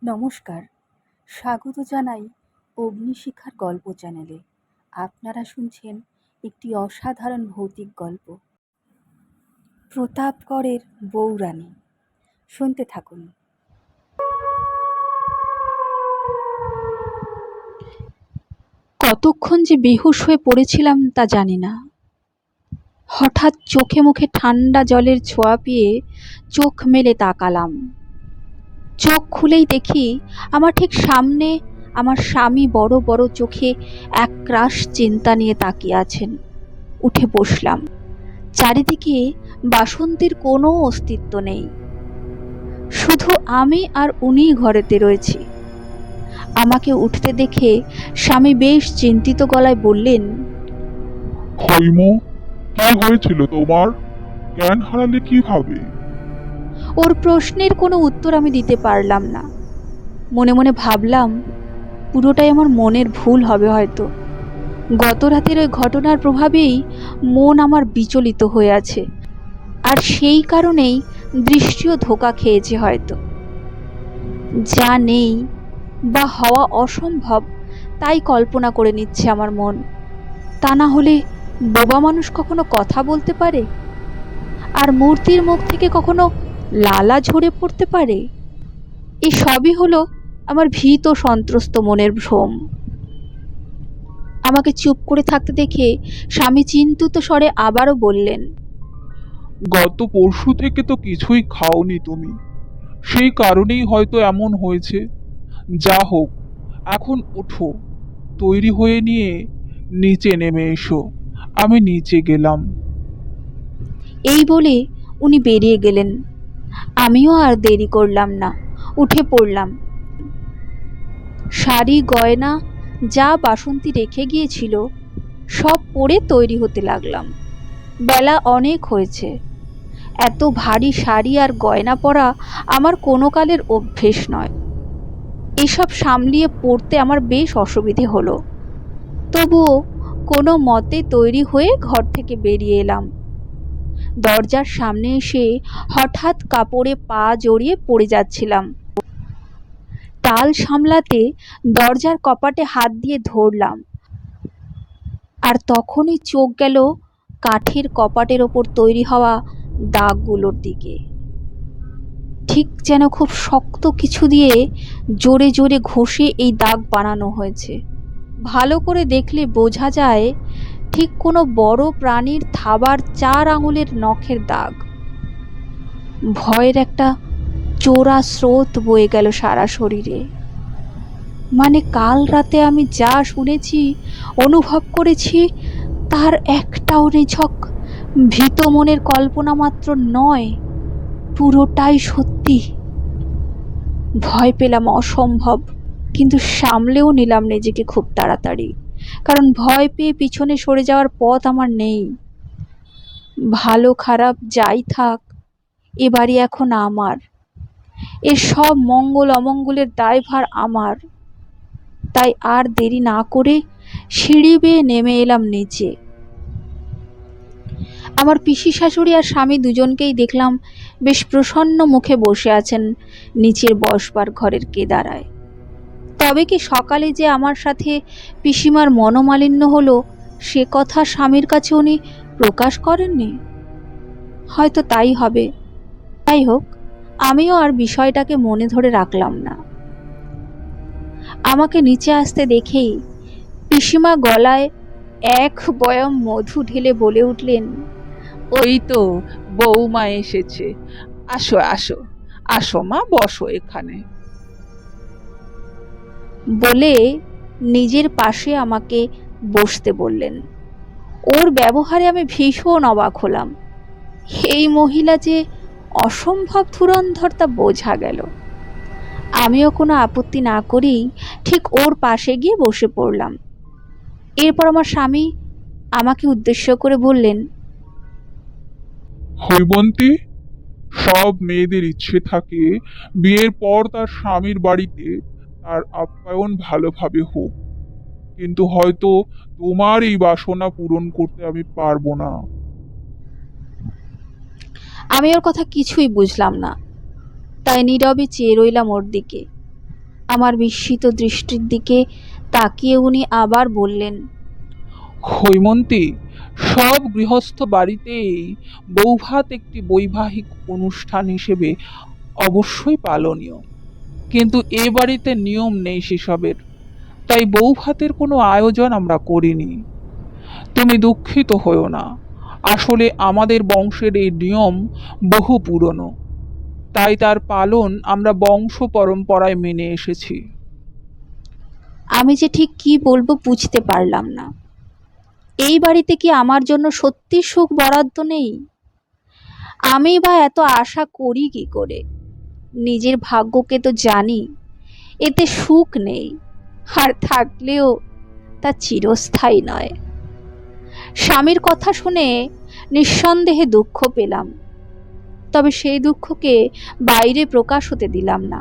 নমস্কার, স্বাগত জানাই অগ্নিশিখার গল্প চ্যানেলে। আপনারা শুনছেন একটি অসাধারণ ভৌতিক গল্প, প্রতাপগড়ের বউরানী। শুনতে থাকুন। কতক্ষণ যে বেহুশ হয়ে পড়েছিলাম তা জানি না। হঠাৎ চোখে মুখে ঠান্ডা জলের ছোঁয়া পেয়ে চোখ মেলে তাকালাম। চোখ খুলেই দেখি আমার ঠিক সামনে আমার স্বামী বড় বড় চোখে একরাশ চিন্তা নিয়ে তাকিয়ে আছেন। উঠে বসলাম। চারিদিকে বাসন্তীর কোনো অস্তিত্ব নেই, শুধু আমি আর উনি ঘরেতে রয়েছি। আমাকে উঠতে দেখে স্বামী বেশ চিন্তিত গলায় বললেন, হৈমু, কি হয়েছিল তোমার? জ্ঞান হারালে কিভাবে? ওর প্রশ্নের কোনো উত্তর আমি দিতে পারলাম না। মনে মনে ভাবলাম, পুরোটাই আমার মনের ভুল হবে হয়তো। গত রাতের ওই ঘটনার প্রভাবেই মন আমার বিচলিত হয়ে আছে, আর সেই কারণেই দৃষ্টিও ধোঁকা খেয়েছে হয়তো। যা নেই বা হওয়া অসম্ভব তাই কল্পনা করে নিচ্ছে আমার মন। তা না হলে বোবা মানুষ কখনো কথা বলতে পারে? আর মূর্তির মুখ থেকে কখনো লালা ঝরে পড়তে পারে? এই সবই হলো আমার ভীত ও সন্ত্রস্ত মনের ভ্রম। আমাকে চুপ করে থাকতে দেখে স্বামী চিন্তিত স্বরে আবারও বললেন, গত পরশু থেকে তো কিছুই খাওনি তুমি, সেই কারণেই হয়তো এমন হয়েছে। যা হোক, এখন ওঠো, তৈরি হয়ে নিয়ে নিচে নেমে এসো। আমি নিচে গেলাম। এই বলে উনি বেরিয়ে গেলেন। আমিও আর দেরি করলাম না, উঠে পড়লাম। শাড়ি গয়না যা বাসন্তী রেখে গিয়েছিল সব পরে তৈরি হতে লাগলাম। বেলা অনেক হয়েছে। এত ভারী শাড়ি আর গয়না পরা আমার কোনো কালের অভ্যেস নয়। এসব সামলিয়ে পড়তে আমার বেশ অসুবিধে হলো। তবুও কোনো মতে তৈরি হয়ে ঘর থেকে বেরিয়ে এলাম। দরজার সামনে এসে হঠাৎ কাপড়ে পা জড়িয়ে পড়ে যাচ্ছিলাম। তাল সামলাতে দরজার কপাটে হাত দিয়ে ধরলাম, আর তখনই চোখ গেল কাঠের কপাটের ওপর তৈরি হওয়া দাগগুলোর দিকে। ঠিক যেন খুব শক্ত কিছু দিয়ে জোরে জোরে ঘষে এই দাগ বানানো হয়েছে। ভালো করে দেখলে বোঝা যায় ঠিক কোনো বড় প্রাণীর থাবার 4 আঙুলের নখের দাগ। ভয়ের একটা চোরা স্রোত বয়ে গেল সারা শরীরে। মানে কাল রাতে আমি যা শুনেছি, অনুভব করেছি, তার একটাও নিছক ভীত মনের কল্পনা মাত্র নয়, পুরোটাই সত্যি। ভয় পেলাম অসম্ভব, কিন্তু সামলেও নিলাম নিজেকে খুব তাড়াতাড়ি, কারণ ভয় পেয়ে পিছনে সরে যাওয়ার পথ আমার নেই। ভালো খারাপ যাই থাক, এ বাড়ি এখন আমার। এর সব মঙ্গল অমঙ্গলের দায়ভার আমার। তাই আর দেরি না করে সিঁড়ি বেয়ে নেমে এলাম নিচে। আমার পিসি শাশুড়ি আর স্বামী দুজনকেই দেখলাম বেশ প্রসন্ন মুখে বসে আছেন নিচের বসবার ঘরের কেদারায়। তবে কি সকালে যে আমার সাথে পিসিমার মনোমালিন্য হলো সে কথা স্বামীর কাছে উনি প্রকাশ করেননি? হয়তো তাই হবে। যাই হোক, আমিও আর বিষয়টাকে মনে ধরে রাখলাম না। আমাকে নিচে আসতে দেখেই পিসিমা গলায় এক বয়ম মধু ঢেলে বলে উঠলেন, ওই তো বৌমা এসেছে। আসো আসো, আসো মা, বসো এখানে। বলে নিজের পাশে আমাকে বসতে বললেন। ওর ব্যবহারে আমি ভীষণ অবাক হলাম। এই মহিলা যে অসম্ভব ধুরন্ধর তা বোঝা গেল। আমিও কোনো আপত্তি না করেই ঠিক ওর পাশে গিয়ে বসে পড়লাম। এরপর আমার স্বামী আমাকে উদ্দেশ্য করে বললেন, হৈমন্তী, সব মেয়েদের ইচ্ছে থাকে বিয়ের পর তার স্বামীর বাড়িতে তার আপ্যায়ন ভালোভাবে হোক, কিন্তু হয়তো তোমার এই বাসনা পূরণ করতে আমি পারবো না। আমি ওর কথা কিছুই বুঝলাম না, তাই নীরবে চেয়ে রইলাম ওর দিকে। আমার বিস্মিত দৃষ্টির দিকে তাকিয়ে উনি আবার বললেন, হৈমন্তী, সব গৃহস্থ বাড়িতেই বৌভাত একটি বৈবাহিক অনুষ্ঠান হিসেবে অবশ্যই পালনীয়, কিন্তু এ বাড়িতে নিয়ম নেই সেসবের, তাই বৌভাতের কোনো আয়োজন আমরা করিনি। তুমি দুঃখিত হও না, আসলে আমাদের বংশের এই নিয়ম বহু পুরনো, তাই তার পালন আমরা বংশ পরম্পরায় মেনে এসেছি। আমি যে ঠিক কি বলবো বুঝতে পারলাম না। এই বাড়িতে কি আমার জন্য সত্যি সুখ বরাদ্দ নেই? আমি বা এত আশা করি কি করে? নিজের ভাগ্যকে তো জানি, এতে সুখ নেই, আর থাকলেও তা চিরস্থায়ী নয়। স্বামীর কথা শুনে নিঃসন্দেহে দুঃখ পেলাম, তবে সেই দুঃখকে বাইরে প্রকাশ হতে দিলাম না।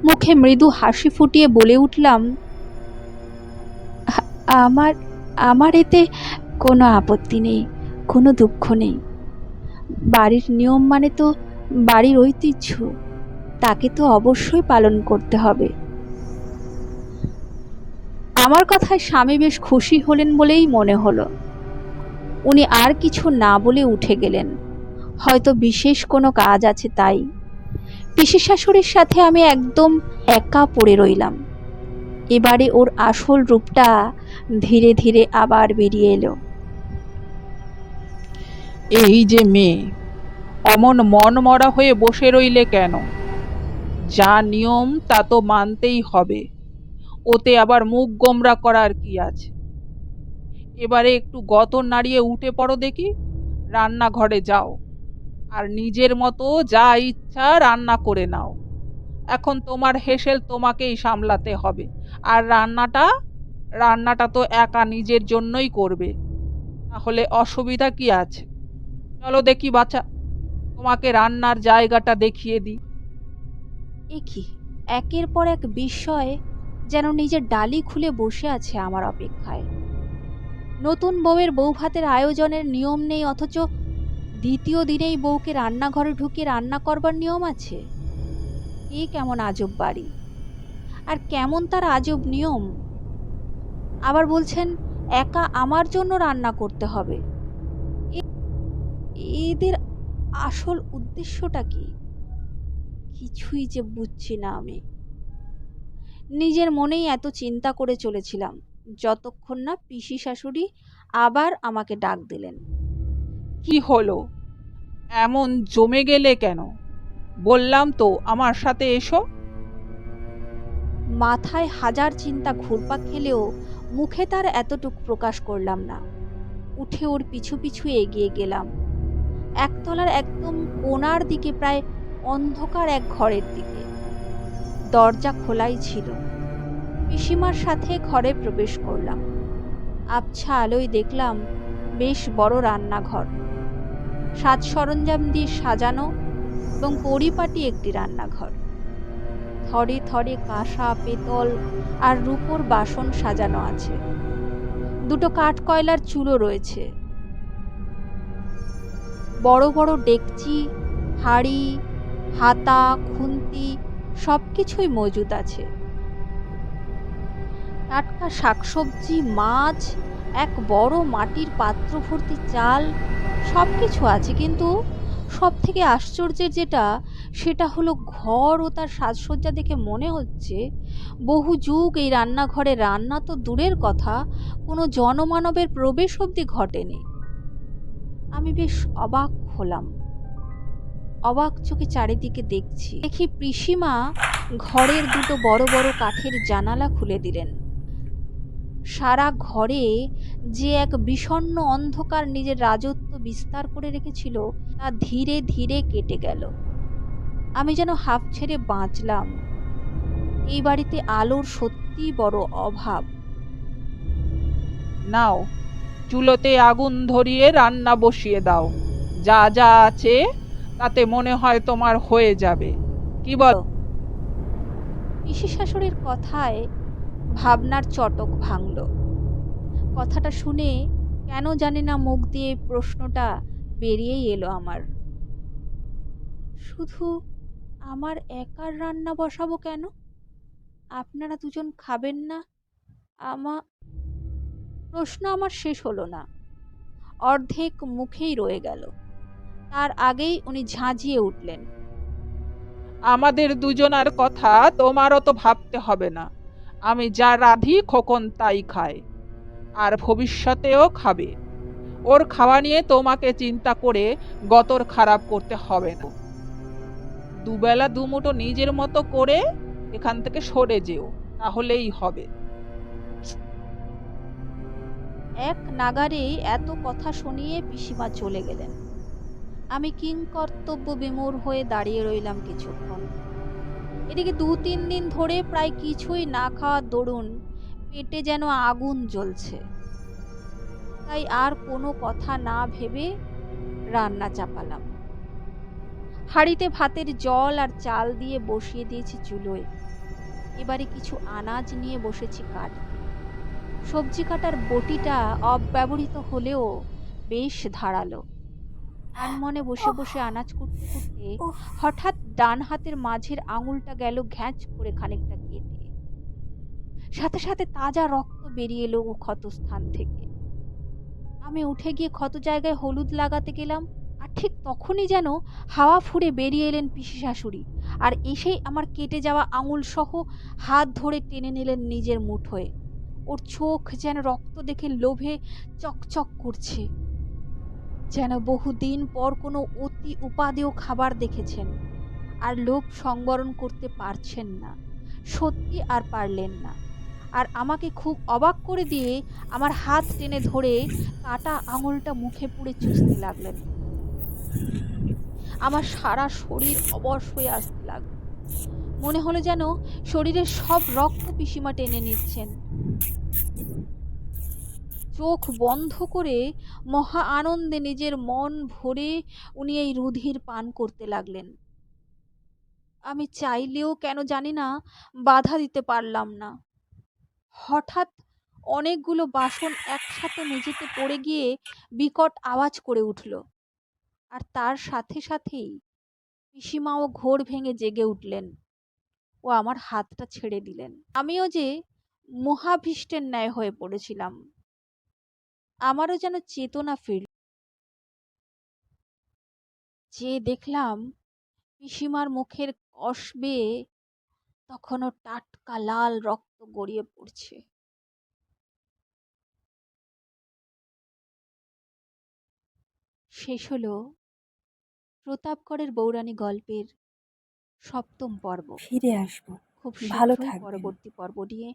মুখে মৃদু হাসি ফুটিয়ে বলে উঠলাম, আমার আমার এতে কোনো আপত্তি নেই, কোনো দুঃখ নেই। বাড়ির নিয়ম মানে তো বাড়ির ঐতিহ্য, তাকে তো অবশ্যই পালন করতে হবে। আমার কথায় স্বামী বেশ খুশি হলেন বলেই মনে হলো। উনি আর কিছু না বলে উঠে গেলেন, হয়তো বিশেষ কোনো কাজ আছে তাই। পিসি শাশুড়ির সাথে আমি একদম একা পড়ে রইলাম। এবারে ওর আসল রূপটা ধীরে ধীরে আবার বেরিয়ে এলো। এই যে মেয়ে, অমন মন মরা হয়ে বসে রইলে কেন? যা নিয়ম তা তো মানতেই হবে, ওতে আবার মুখ গোমরা করার কি আছে? এবারে একটু গতর নাড়িয়ে উঠে পড়ো দেখি, রান্নাঘরে যাও, আর নিজের মতো যা ইচ্ছা রান্না করে নাও। এখন তোমার হেসেল তোমাকেই সামলাতে হবে, আর রান্নাটা তো একা নিজের জন্যই করবে, তাহলে অসুবিধা কি আছে? চলো দেখি বাছা, তোমাকে রান্নার জায়গাটা দেখিয়ে দিই। এ কি, একের পর এক বিস্ময় যেন নিজের ডালি খুলে বসে আছে আমার অপেক্ষায়। নতুন বউয়ের বৌভাতের আয়োজনের নিয়ম নেই, অথচ দ্বিতীয় দিনেই বউকে রান্নাঘরে ঢুকিয়ে রান্না করবার নিয়ম আছে। এ কেমন আজব বাড়ি, আর কেমন তার আজব নিয়ম! আবার বলছেন একা আমার জন্য রান্না করতে হবে। এদের আসল উদ্দেশ্যটা কি? কিছুই যে বুঝছি না আমি। নিজের মনেই এত চিন্তা করে চলেছিলাম, যতক্ষণ না পিসি শাশুড়ি আবার আমাকে ডাক দিলেন। কি হলো, এমন জমে গেলে কেন? বললাম তো আমার সাথে এসো। মাথায় হাজার চিন্তা ঘুরপাক খেলেও মুখে তার এতটুকু প্রকাশ করলাম না। উঠে ওর পিছু পিছু এগিয়ে গেলাম, একতলার একদম কোণার দিকে, প্রায় অন্ধকার এক ঘরের দিকে। দরজা খোলাই ছিল। পিসিমার সাথে ঘরে প্রবেশ করলাম। আবছা আলোয় দেখলাম বেশ বড় রান্নাঘর, সাজ সরঞ্জাম দিয়ে সাজানো এবং পরিপাটি একটি রান্নাঘর। থরে থরে কাঁসা, পেতল আর রূপোর বাসন সাজানো আছে। দুটো কাঠকয়লার চুলো রয়েছে। বড় বড় ডেকচি, হাঁড়ি, হাতা, খুন্তি সবকিছুই মজুদ আছে। টাটকা শাকসবজি, মাছ, এক বড় মাটির পাত্র ভর্তি চাল সবকিছু আছে, কিন্তু সব থেকে আশ্চর্যের যেটা, সেটা হলো ঘর ও তার সাজসজ্জা দেখে মনে হচ্ছে বহু যুগ এই রান্নাঘরে রান্না তো দূরের কথা, কোনো জনমানবের প্রবেশ অবধি ঘটেনি। আমি বেশ অবাক হলাম, অবাক চোখে চারিদিকে দেখছি। দেখি পিসিমা ঘরের দুটো বড় বড় কাঠের জানালা খুলে দিলেন। সারা ঘরে যে এক বিষণ্ণ অন্ধকার নিজের রাজত্ব বিস্তার করে রেখেছিল, তা ধীরে ধীরে কেটে গেল। আমি যেন হাঁফ ছেড়ে বাঁচলাম। এই বাড়িতে আলোর সত্যি বড় অভাব। নাও, চুলোতে আগুন ধরিয়ে রান্না বসিয়ে দাও, যা যা আছে তাতে মনে হয় তোমার হয়ে যাবে, কি বল? পিসি শাশুড়ির কথায় ভাবনার চটক ভাঙল। কথাটা শুনে কেন জানি না মুখ দিয়ে প্রশ্নটা বেরিয়েই এলো আমার, শুধু আমার একার রান্না বসাবো কেন? আপনারা দুজন খাবেন না? আমা প্রশ্ন আমার শেষ হলো না, অর্ধেক মুখেই রয়ে গেল। তার আগেই উনি ঝাঁঝিয়ে উঠলেন, আমাদের দুজনার কথা তোমার অত ভাবতে হবে না। আমি যা রাঁধি খোকন তাই খায়, আর ভবিষ্যতেও খাবে। ওর খাওয়া নিয়ে তোমাকে চিন্তা করে গতর খারাপ করতে হবে না। দুবেলা দুমুঠো নিজের মতো করে এখান থেকে সরে যেও, তাহলেই হবে। এক নাগাড়ে এত কথা শুনিয়ে পিসিমা চলে গেলেন। আমি কিংকর্তব্য বিমূঢ় হয়ে দাঁড়িয়ে রইলাম কিছুক্ষণ। এদিকে 2-3 দিন ধরে প্রায় কিছুই না খাওয়ার দরুন পেটে যেন আগুন জ্বলছে। তাই আর কোনো কথা না ভেবে রান্না চাপালাম। হাঁড়িতে ভাতের জল আর চাল দিয়ে বসিয়ে দিয়েছি চুলোয়। এবারে কিছু আনাজ নিয়ে বসেছি কাটতে। সবজি কাটার বটিটা অব্যবহৃত হলেও বেশ ধারালো। আনমনে বসে বসে আনাজ কুটতে কুটতে হঠাৎ ডান হাতের মাঝের আঙুলটা গেল ঘ্যাঁচ করে খানিকটা কেটে। সাথে সাথে তাজা রক্ত বেরিয়ে এলো ও ক্ষতস্থান থেকে। আমি উঠে গিয়ে ক্ষত জায়গায় হলুদ লাগাতে গেলাম, আর ঠিক তখনই যেন হাওয়া ফুঁড়ে বেরিয়ে এলেন পিসি শাশুড়ি, আর এসেই আমার কেটে যাওয়া আঙুল সহ হাত ধরে টেনে নিলেন নিজের মুঠোয়। ওর চোখ যেন রক্ত দেখে লোভে চকচক করছে, যেন বহুদিন পর কোনো অতি উপাদেয় খাবার দেখেছেন, আর লোভ সংবরণ করতে পারছেন না, সত্যি আর পারলেন না। আর আমাকে খুব অবাক করে দিয়ে আমার হাত টেনে ধরে কাটা আঙুলটা মুখে পুড়ে চুষতে লাগলেন। আমার সারা শরীর অবশ হয়ে আসতে লাগলো। মনে হলো যেন শরীরের সব রক্ত পিসিমা টেনে নিচ্ছেন। চোখ বন্ধ করে মহা আনন্দে নিজের মন ভরে উনি এই রুধির পান করতে লাগলেন। আমি চাইলেও কেন জানি না বাধা দিতে পারলাম না। হঠাৎ অনেকগুলো বাসন একসাথে মেঝেতে পড়ে গিয়ে বিকট আওয়াজ করে উঠল, আর তার সাথে সাথেই পিসিমাও ঘোর ভেঙে জেগে উঠলেন ও আমার হাতটা ছেড়ে দিলেন। আমিও যে মহাভীষ্টের ন্যায় হয়ে পড়েছিলাম। আমারও যেন চেতনা ফিরল। যে দেখলাম পিসিমার মুখের কষ বেয়ে তখনও টাটকা লাল রক্ত গড়িয়ে পড়ছে। শেষ হলো প্রতাপগড়ের বৌরানী গল্পের 7ম পর্ব। ফিরে আসবো। খুব ভালো শীঘ্রই থাকবেন। পরবর্তী পর্ব নিয়ে